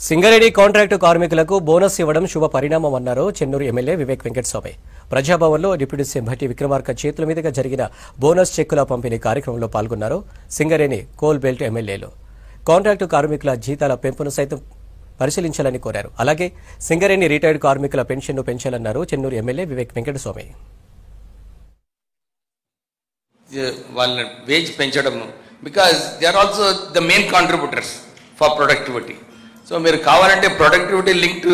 Singareni contract కార్మికులకు bonus ఇవ్వడం శుభ పరిణామమన్నారు చెన్నూరు ఎమ్మెల్యే వివేక్ వెంకటస్వామి. ప్రజాభవన్లో డిప్యూటీ సీఎం భట్టి విక్రమార్క చేతుల మీదుగా జరిగిన బోనస్ చెక్కుల పంపిణీ కార్యక్రమంలో పాల్గొన్నారు సింగరేణి కోల్ బెల్ట్ ఎమ్మెల్యేలు. కాంట్రాక్టు కార్మికుల జీతాల పెంపును సైతం పరిశీలించాలని కోరారు. అలాగే సింగరేణి రిటైర్డ్ కార్మికుల పెన్షన్ను పెంచాలన్నారు చెన్నూరు ఎమ్మెల్యే వివేక్ వెంకటస్వామి. వాళ్ళ వేజ్ పెంచడం because they are also the main contributors for productivity. So మీరు కావాలంటే productivity link to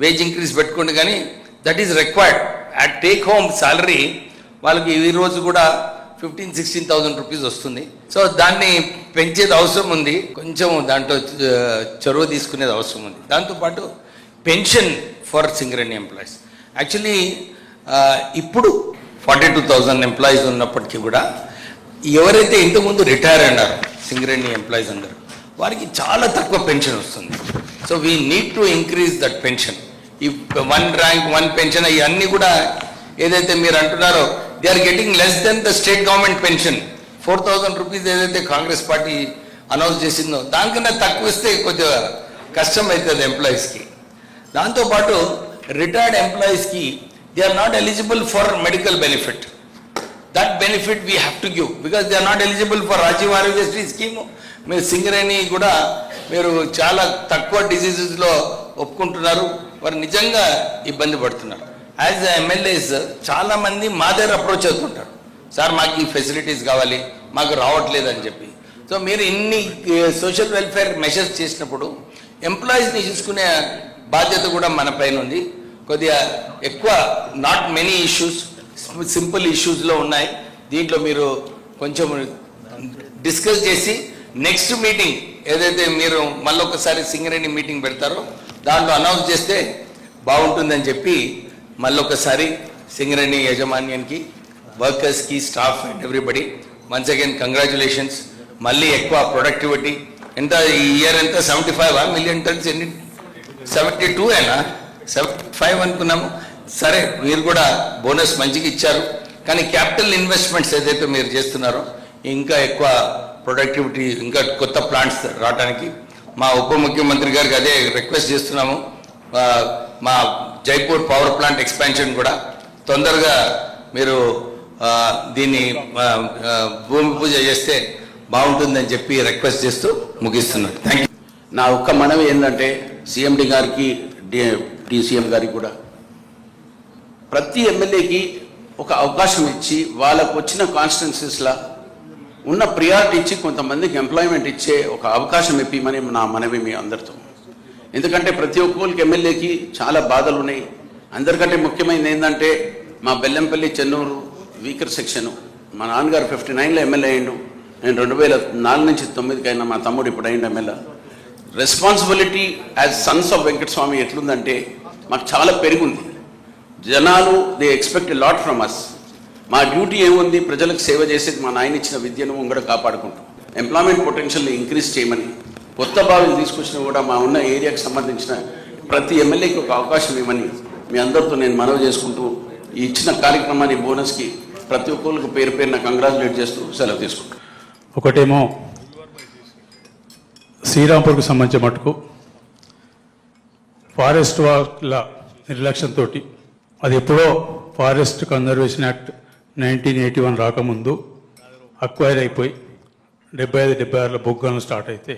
wage increase పెట్టుకోండి, కానీ that is required. At take home salary వాళ్ళకి ఈ రోజు కూడా 15,000-16,000 రూపీస్ వస్తుంది. సో దాన్ని పెంచేది అవసరం ఉంది, కొంచెం దాంట్లో చొరవ తీసుకునేది అవసరం ఉంది. దాంతోపాటు pension for Singareni employees actually ఇప్పుడు 42,000 ఎంప్లాయీస్ ఉన్నప్పటికీ కూడా ఎవరైతే ఇంతకుముందు రిటైర్ అయినారో సింగరేణి ఎంప్లాయీస్ అందరూ వారికి చాలా తక్కువ పెన్షన్ వస్తుంది. So we need to increase that pension. ఈ 1 ర్యాంక్ 1 పెన్షన్ ఇవన్నీ కూడా ఏదైతే మీరు అంటున్నారో they are getting less than the state government pension. 4,000 rupees ఏదైతే కాంగ్రెస్ పార్టీ అనౌన్స్ చేసిందో దానికన్నా తక్కువ ఇస్తే కొద్దిగా కష్టం అవుతుంది ఎంప్లాయీస్కి. దాంతోపాటు రిటైర్డ్ ఎంప్లాయీస్కి they are not eligible for medical benefit. That benefit we have to give because they are not eligible for Rajiv Aarogyasri scheme. మీరు సింగరేణి కూడా మీరు చాలా తక్కువ డిసీజెస్లో ఒప్పుకుంటున్నారు, వారు నిజంగా ఇబ్బంది పడుతున్నారు. యాజ్ ఎమ్మెల్యేస్ చాలామంది మా దగ్గర అప్రోచ్ అవుతుంటారు, సార్ మాకు ఈ ఫెసిలిటీస్ కావాలి, మాకు రావట్లేదు అని చెప్పి. సో మీరు ఇన్ని సోషల్ వెల్ఫేర్ మెషర్స్ చేసినప్పుడు ఎంప్లాయీస్ని చూసుకునే బాధ్యత కూడా మన పైన ఉంది. కొద్దిగా ఎక్కువ నాట్ మెనీ ఇష్యూస్, సింపుల్ ఇష్యూస్లో ఉన్నాయి. దీంట్లో మీరు కొంచెం డిస్కస్ చేసి నెక్స్ట్ మీటింగ్ ఏదైతే మీరు మళ్ళొకసారి సింగరేణి మీటింగ్ పెడతారో దాంట్లో అనౌన్స్ చేస్తే బాగుంటుందని చెప్పి మళ్ళొకసారి సింగరేణి యాజమాన్యానికి, వర్కర్స్కి, staff and everybody once again congratulations. మళ్ళీ ఎక్కువ ప్రొడక్టివిటీ ఎంత ఈ ఇయర్ ఎంత 75 మిలియన్ టన్స్, ఎన్ని 72 అయినా 75 అనుకున్నాము. సరే మీరు కూడా బోనస్ మంచిగా ఇచ్చారు, కానీ క్యాపిటల్ ఇన్వెస్ట్మెంట్స్ ఏదైతే మీరు చేస్తున్నారో ఇంకా ఎక్కువ ప్రొడక్టివిటీ, ఇంకా కొత్త ప్లాంట్స్ రావడానికి మా ఉప ముఖ్యమంత్రి గారికి అదే రిక్వెస్ట్ చేస్తున్నాము. మా జైపూర్ పవర్ ప్లాంట్ ఎక్స్పాన్షన్ కూడా తొందరగా మీరు దీన్ని భూమి పూజ చేస్తే బాగుంటుందని చెప్పి రిక్వెస్ట్ చేస్తూ ముగిస్తున్నాను. Thank you. నా ఒక్క మనవి ఏంటంటే సిఎండి గారికి, డిసిఎం గారికి కూడా ప్రతి ఎమ్మెల్యేకి ఒక అవకాశం ఇచ్చి వాళ్ళకు వచ్చిన కాన్స్టిట్యున్సీస్లో ఉన్న ప్రియారిటీ ఇచ్చి కొంతమందికి ఎంప్లాయ్మెంట్ ఇచ్చే ఒక అవకాశం ఇప్పిమని నా మనవి మీ అందరితో. ఎందుకంటే ప్రతి ఒక్కరికి ఎమ్మెల్యేకి చాలా బాధలు ఉన్నాయి. అందరికంటే ముఖ్యమైనది ఏంటంటే మా బెల్లంపల్లి చెన్నూరు వీకర్ సెక్షను, మా నాన్నగారు 59లో ఎమ్మెల్యే అయ్యిండు, నేను 2004 నుంచి 9కి అయినా, మా తమ్ముడు ఇప్పుడు అయ్యిండు MLA. Responsibility as sons of Venkataswamy ఎట్లుందంటే మాకు చాలా పెరిగింది. జనాలు they expect a lot from us. మా డ్యూటీ ఏముంది, ప్రజలకు సేవ చేసేది, మా నాయన ఇచ్చిన విద్యను కూడా కాపాడుకుంటాం. ఎంప్లాయ్మెంట్ పొటెన్షియల్ని ఇంక్రీజ్ చేయమని కొత్త బావిని తీసుకొచ్చినా కూడా మా ఉన్న ఏరియాకి సంబంధించిన ప్రతి ఎమ్మెల్యేకి ఒక అవకాశం ఇవ్వమని మీ అందరితో నేను మనవి చేసుకుంటూ ఈ ఇచ్చిన కార్యక్రమాన్ని బోనస్కి ప్రతి ఒక్కరికి పేరు పేరున కంగ్రాచులేట్ చేస్తూ సెలవు తీసుకుంటాం. ఒకటేమో శ్రీరాంపూర్కు సంబంధించిన మటుకు ఫారెస్ట్ వాళ్ళ నిర్లక్ష్యంతో, అది ఎప్పుడో ఫారెస్ట్ కన్జర్వేషన్ యాక్ట్ 1981 రాకముందు అక్వైర్ అయిపోయి 75-76లో బొగ్గలను స్టార్ట్ అయితే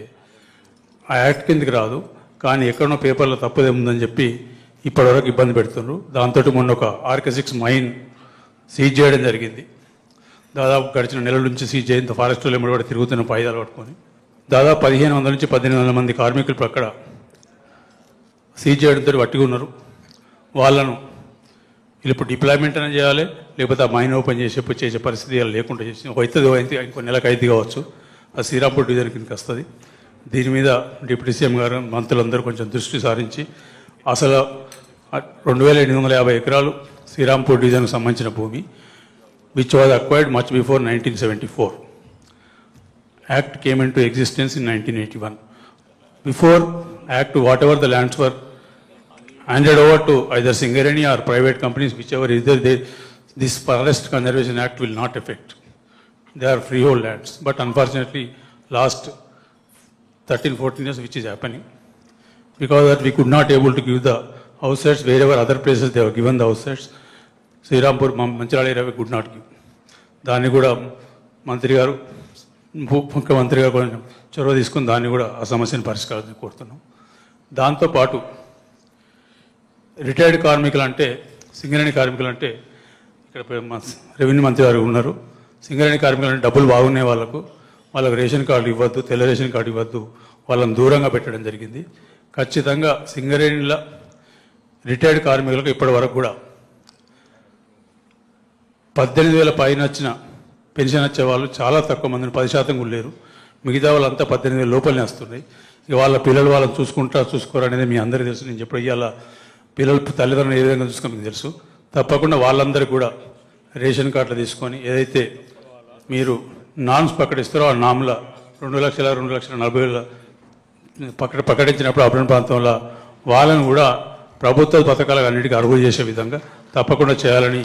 ఆ యాక్ట్ కిందకి రాదు, కానీ ఎక్కడో పేపర్లో తప్పుదేముందని చెప్పి ఇప్పటివరకు ఇబ్బంది పెడుతున్నారు. దాంతో మొన్న ఒక RK6 మైన్ సీజ్ చేయడం జరిగింది. దాదాపు గడిచిన నెలల నుంచి సీజ్ చేయంత ఫారెస్ట్లో కూడా తిరుగుతున్న పాయిదాలు పట్టుకొని దాదాపు 1,500 నుంచి 1,800 మంది కార్మికులు అక్కడ సీజ్ చేయడంతో వట్టిగా ఉన్నారు. వాళ్ళను ఇప్పుడు డిప్లాయ్మెంట్ అనేది చేయాలి, లేకపోతే ఆ మైన్ ఓపెన్ చేసే పరిస్థితి లేకుండా చేసి అవుతుంది. ఇంకో నెలకు 5 కావచ్చు, ఆ శ్రీరాంపూర్ డివిజన్ కిందకి వస్తుంది. దీని మీద డిప్యూటీ సీఎం గారు, మంత్రులందరూ కొంచెం దృష్టి సారించి అసలు 2,850 ఎకరాలు శ్రీరాంపూర్ డివిజన్కి సంబంధించిన భూమి which was acquired much before 1974. Act came into existence in 1981. Before Act, whatever the lands were handed over to either Singareni or private companies, whichever either this Forest Conservation Act will not affect. They are freehold lands. But unfortunately, last 13-14 years, which is happening, because that we could not able to give the houses wherever other places they were given the houses. Srirampur, Manchirala area we could not give. దాన్ని కూడా మంత్రి గారు ముఖ్యమంత్రి గారు కొంచెం చొరవ తీసుకుని దాన్ని కూడా ఆ సమస్యను పరిష్కారం కోరుతున్నాం. దాంతోపాటు రిటైర్డ్ కార్మికులు అంటే సింగరేణి కార్మికులు అంటే ఇక్కడ రెవెన్యూ మంత్రి గారు ఉన్నారు. సింగరేణి కార్మికులు అంటే డబ్బులు బాగున్నాయి వాళ్ళకు రేషన్ కార్డు ఇవ్వద్దు, తెల్ల రేషన్ కార్డు ఇవ్వద్దు, వాళ్ళని దూరంగా పెట్టడం జరిగింది. ఖచ్చితంగా సింగరేణిల రిటైర్డ్ కార్మికులకు ఇప్పటి వరకు కూడా 18,000 పైన వచ్చిన పెన్షన్ వచ్చే వాళ్ళు చాలా తక్కువ మందిని, 10% కూడా లేరు. మిగతా వాళ్ళంతా 18,000 లోపలనే వస్తున్నాయి. ఇక వాళ్ళ పిల్లలు వాళ్ళని చూసుకోరు అనేది మీ అందరికీ తెలుసు. నేను చెప్పడం ఇవాళ పిల్లలు తల్లిదండ్రులు ఏ విధంగా చూసుకో మీకు తెలుసు. తప్పకుండా వాళ్ళందరికీ కూడా రేషన్ కార్డులు తీసుకొని ఏదైతే మీరు నామ్స్ ప్రకటిస్తారో ఆ నామ్ల 2,40,000 ప్రకటించినప్పుడు అర్బన్ ప్రాంతంలో వాళ్ళని కూడా ప్రభుత్వ పథకాలకు అన్నిటికీ అర్హులు చేసే విధంగా తప్పకుండా చేయాలని